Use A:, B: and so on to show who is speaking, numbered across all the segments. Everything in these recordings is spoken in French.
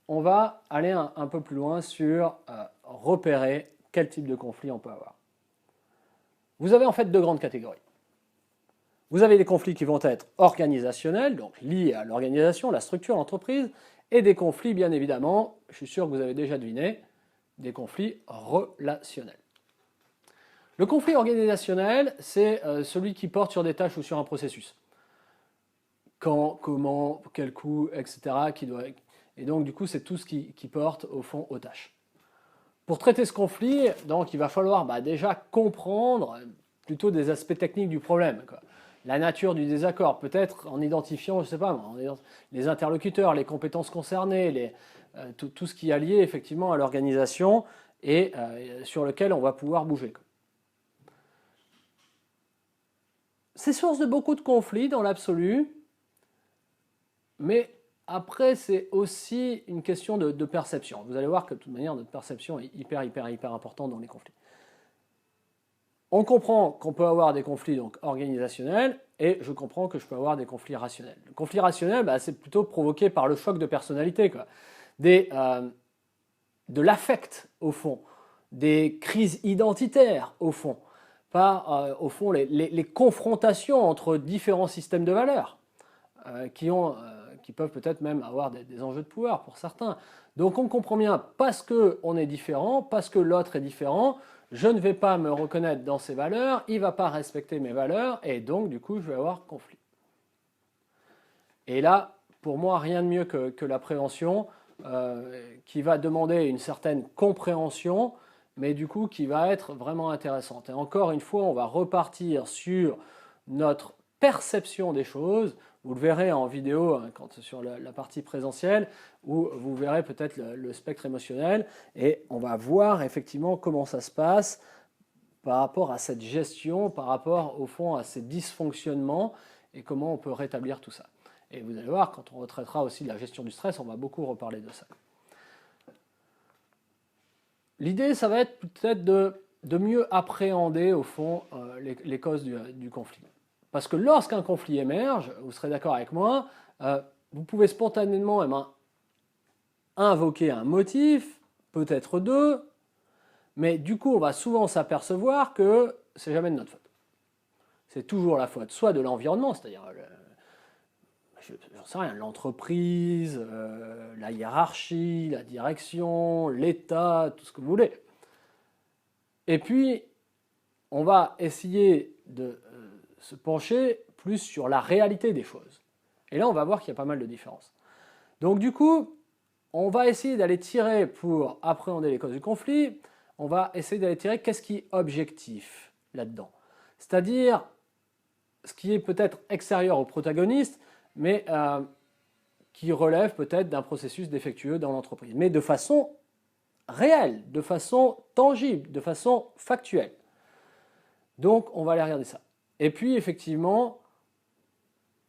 A: on va aller un peu plus loin sur repérer quel type de conflit on peut avoir. Vous avez en fait deux grandes catégories. Vous avez des conflits qui vont être organisationnels, donc liés à l'organisation, la structure, l'entreprise, et des conflits, bien évidemment, je suis sûr que vous avez déjà deviné, des conflits relationnels. Le conflit organisationnel, c'est celui qui porte sur des tâches ou sur un processus. Quand, comment, quel coût, etc. Et donc, du coup, c'est tout ce qui porte, au fond, aux tâches. Pour traiter ce conflit, donc, il va falloir déjà comprendre plutôt des aspects techniques du problème, quoi. La nature du désaccord, peut-être en identifiant, je ne sais pas, les interlocuteurs, les compétences concernées, tout ce qui est lié effectivement à l'organisation et sur lequel on va pouvoir bouger, quoi. C'est source de beaucoup de conflits dans l'absolu, mais après c'est aussi une question de perception. Vous allez voir que de toute manière notre perception est hyper importante dans les conflits. On comprend qu'on peut avoir des conflits donc organisationnels et je comprends que je peux avoir des conflits rationnels. Le conflit rationnel, c'est plutôt provoqué par le choc de personnalité, quoi. De l'affect au fond, des crises identitaires au fond, par au fond les confrontations entre différents systèmes de valeurs qui peuvent peut-être même avoir des enjeux de pouvoir pour certains. Donc on comprend bien, parce qu'on est différent, parce que l'autre est différent, je ne vais pas me reconnaître dans ses valeurs, il ne va pas respecter mes valeurs, et donc du coup je vais avoir conflit. Et là, pour moi, rien de mieux que la prévention, qui va demander une certaine compréhension, mais du coup qui va être vraiment intéressante. Et encore une fois, on va repartir sur notre perception des choses. Vous le verrez en vidéo sur la partie présentielle, où vous verrez peut-être le spectre émotionnel, et on va voir effectivement comment ça se passe par rapport à cette gestion, par rapport au fond à ces dysfonctionnements, et comment on peut rétablir tout ça. Et vous allez voir, quand on retraitera aussi de la gestion du stress, on va beaucoup reparler de ça. L'idée, ça va être peut-être de mieux appréhender, au fond, les causes du conflit. Parce que lorsqu'un conflit émerge, vous serez d'accord avec moi, vous pouvez spontanément invoquer un motif, peut-être deux, mais du coup, on va souvent s'apercevoir que c'est jamais de notre faute. C'est toujours la faute, soit de l'environnement, c'est-à-dire j'en sais rien, l'entreprise, la hiérarchie, la direction, l'État, tout ce que vous voulez. Et puis, on va essayer de se pencher plus sur la réalité des choses. Et là, on va voir qu'il y a pas mal de différences. Donc du coup, on va essayer d'aller tirer, pour appréhender les causes du conflit, on va essayer d'aller tirer qu'est-ce qui est objectif là-dedans. C'est-à-dire ce qui est peut-être extérieur au protagoniste, mais qui relève peut-être d'un processus défectueux dans l'entreprise, mais de façon réelle, de façon tangible, de façon factuelle. Donc on va aller regarder ça. Et puis effectivement,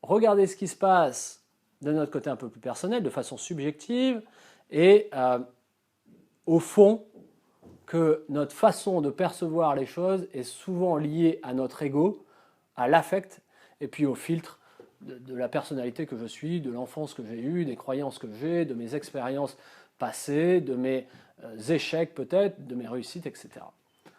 A: regarder ce qui se passe de notre côté un peu plus personnel, de façon subjective, et au fond, que notre façon de percevoir les choses est souvent liée à notre ego, à l'affect, et puis au filtre de la personnalité que je suis, de l'enfance que j'ai eue, des croyances que j'ai, de mes expériences passées, de mes échecs peut-être, de mes réussites, etc.